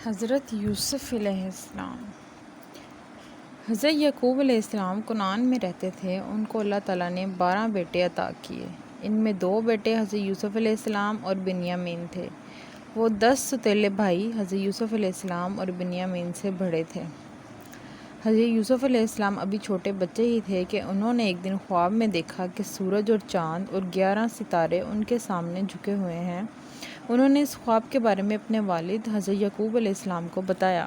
حضرت یوسف علیہ السلام۔ حضرت یعقوب علیہ السلام کنعان میں رہتے تھے۔ ان کو اللہ تعالیٰ نے 12 بیٹے عطا کیے۔ ان میں 2 بیٹے حضرت یوسف علیہ السلام اور بنیامین تھے۔ وہ 10 ستیلے بھائی حضرت یوسف علیہ السلام اور بنیامین سے بڑے تھے۔ حضرت یوسف علیہ السلام ابھی چھوٹے بچے ہی تھے کہ انہوں نے ایک دن خواب میں دیکھا کہ سورج اور چاند اور 11 ستارے ان کے سامنے جھکے ہوئے ہیں۔ انہوں نے اس خواب کے بارے میں اپنے والد حضرت یعقوب علیہ السلام کو بتایا۔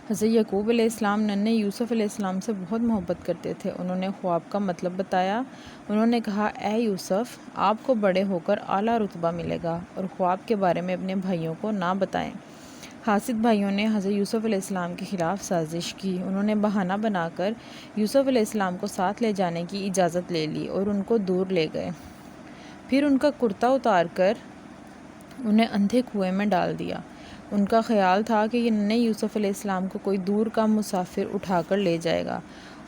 حضرت یعقوب علیہ السلام ننھے یوسف علیہ السلام سے بہت محبت کرتے تھے۔ انہوں نے خواب کا مطلب بتایا۔ انہوں نے کہا، اے یوسف، آپ کو بڑے ہو کر اعلیٰ رتبہ ملے گا اور خواب کے بارے میں اپنے بھائیوں کو نہ بتائیں۔ حاسد بھائیوں نے حضرت یوسف علیہ السلام کے خلاف سازش کی۔ انہوں نے بہانہ بنا کر یوسف علیہ السلام کو ساتھ لے جانے کی اجازت لے لی اور ان کو دور لے گئے۔ پھر ان کا کرتا اتار کر انہیں اندھے کنویں میں ڈال دیا۔ ان کا خیال تھا کہ یہ ننھے یوسف علیہ السلام کو کوئی دور کا مسافر اٹھا کر لے جائے گا۔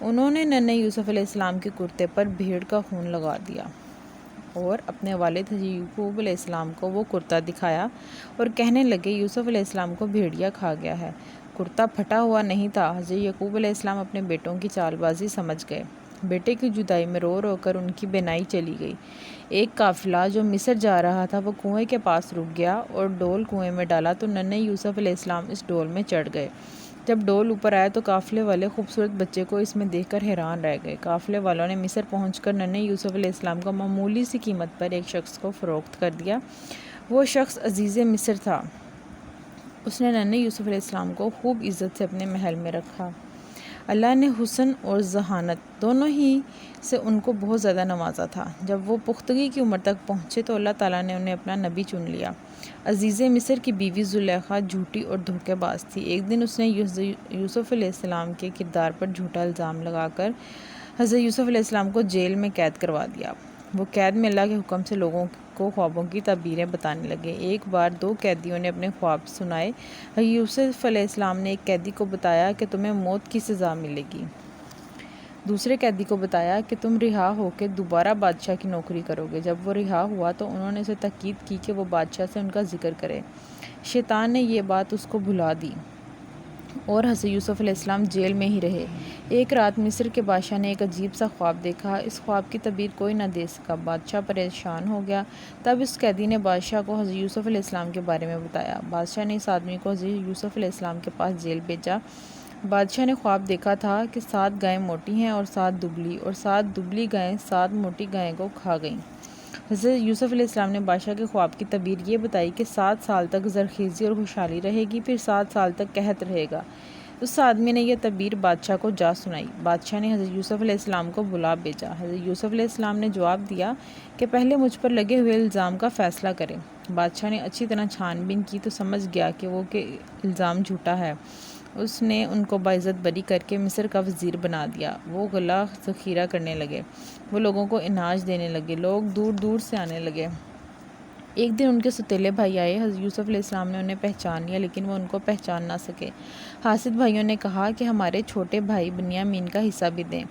انہوں نے ننھے یوسف علیہ السلام کے کرتے پر بھیڑ کا خون لگا دیا اور اپنے والد حضرت یعقوب علیہ السلام کو وہ کرتا دکھایا اور کہنے لگے، یوسف علیہ السلام کو بھیڑیا کھا گیا ہے۔ کرتا پھٹا ہوا نہیں تھا۔ حضرت یعقوب علیہ السلام اپنے بیٹوں کی چال بازی سمجھ گئے۔ بیٹے کی جدائی میں رو رو کر ان کی بینائی چلی گئی۔ ایک قافلہ جو مصر جا رہا تھا وہ کنویں کے پاس رک گیا اور ڈول کنویں میں ڈالا تو ننھے یوسف علیہ السلام اس ڈول میں چڑھ گئے۔ جب ڈول اوپر آیا تو قافلے والے خوبصورت بچے کو اس میں دیکھ کر حیران رہ گئے۔ قافلے والوں نے مصر پہنچ کر ننھے یوسف علیہ السلام کو معمولی سی قیمت پر ایک شخص کو فروخت کر دیا۔ وہ شخص عزیز مصر تھا۔ اس نے ننھے یوسف علیہ السلام کو خوب عزت سے اپنے محل میں رکھا۔ اللہ نے حسن اور ذہانت دونوں ہی سے ان کو بہت زیادہ نوازا تھا۔ جب وہ پختگی کی عمر تک پہنچے تو اللہ تعالیٰ نے انہیں اپنا نبی چن لیا۔ عزیز مصر کی بیوی زلیخا جھوٹی اور دھوکے باز تھی۔ ایک دن اس نے یوسف علیہ السلام کے کردار پر جھوٹا الزام لگا کر حضرت یوسف علیہ السلام کو جیل میں قید کروا دیا۔ وہ قید میں اللہ کے حکم سے لوگوں کو خوابوں کی تعبیریں بتانے لگے۔ ایک بار 2 قیدیوں نے اپنے خواب سنائے۔ حضرت یوسف علیہ السلام نے ایک قیدی کو بتایا کہ تمہیں موت کی سزا ملے گی۔ دوسرے قیدی کو بتایا کہ تم رہا ہو کے دوبارہ بادشاہ کی نوکری کرو گے۔ جب وہ رہا ہوا تو انہوں نے اسے تاکید کی کہ وہ بادشاہ سے ان کا ذکر کرے۔ شیطان نے یہ بات اس کو بھلا دی اور حضرت یوسف علیہ السلام جیل میں ہی رہے۔ ایک رات مصر کے بادشاہ نے ایک عجیب سا خواب دیکھا۔ اس خواب کی تعبیر کوئی نہ دے سکا۔ بادشاہ پریشان ہو گیا۔ تب اس قیدی نے بادشاہ کو حضرت یوسف علیہ السلام کے بارے میں بتایا۔ بادشاہ نے اس آدمی کو حضرت یوسف علیہ السلام کے پاس جیل بھیجا۔ بادشاہ نے خواب دیکھا تھا کہ 7 گائیں موٹی ہیں اور 7 دبلی، اور 7 دبلی گائیں 7 موٹی گائیں کو کھا گئیں۔ حضرت یوسف علیہ السلام نے بادشاہ کے خواب کی تعبیر یہ بتائی کہ 7 سال تک زرخیزی اور خوشحالی رہے گی، پھر 7 سال تک قحط رہے گا۔ اس آدمی نے یہ تعبیر بادشاہ کو جا سنائی۔ بادشاہ نے حضرت یوسف علیہ السلام کو بلا بھیجا۔ حضرت یوسف علیہ السلام نے جواب دیا کہ پہلے مجھ پر لگے ہوئے الزام کا فیصلہ کریں۔ بادشاہ نے اچھی طرح چھان بین کی تو سمجھ گیا کہ وہ الزام جھوٹا ہے۔ اس نے ان کو باعزت بری کر کے مصر کا وزیر بنا دیا۔ وہ غلہ ذخیرہ کرنے لگے۔ وہ لوگوں کو اناج دینے لگے۔ لوگ دور دور سے آنے لگے۔ ایک دن ان کے ستیلے بھائی آئے۔ حضرت یوسف علیہ السلام نے انہیں پہچان لیا لیکن وہ ان کو پہچان نہ سکے۔ حاسد بھائیوں نے کہا کہ ہمارے چھوٹے بھائی بنیامین کا حصہ بھی دیں۔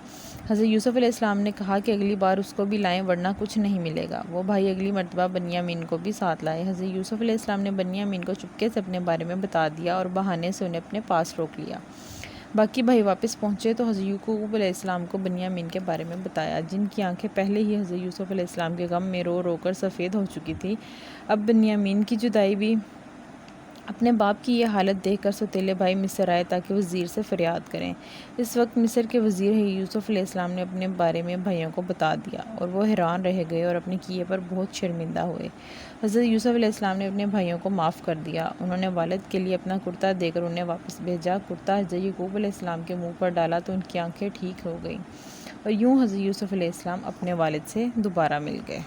حضرت یوسف علیہ السلام نے کہا کہ اگلی بار اس کو بھی لائیں ورنہ کچھ نہیں ملے گا۔ وہ بھائی اگلی مرتبہ بنیامین کو بھی ساتھ لائے۔ حضرت یوسف علیہ السلام نے بنیامین کو چپکے سے اپنے بارے میں بتا دیا اور بہانے سے انہیں اپنے پاس روک لیا۔ باقی بھائی واپس پہنچے تو حضرت یعقوب علیہ السلام کو بنیامین کے بارے میں بتایا، جن کی آنکھیں پہلے ہی حضرت یوسف علیہ السلام کے غم میں رو رو کر سفید ہو چکی تھی۔ اب بنیامین کی جدائی بھی۔ اپنے باپ کی یہ حالت دیکھ کر ستیلے بھائی مصر آئے تاکہ وزیر سے فریاد کریں۔ اس وقت مصر کے وزیر یوسف علیہ السلام نے اپنے بارے میں بھائیوں کو بتا دیا اور وہ حیران رہ گئے اور اپنے کیے پر بہت شرمندہ ہوئے۔ حضرت یوسف علیہ السلام نے اپنے بھائیوں کو معاف کر دیا۔ انہوں نے والد کے لیے اپنا کرتا دے کر انہیں واپس بھیجا۔ کرتا حضرت یعقوب علیہ السلام کے منہ پر ڈالا تو ان کی آنکھیں ٹھیک ہو گئیں اور یوں حضرت یوسف علیہ السلام اپنے والد سے دوبارہ مل گئے۔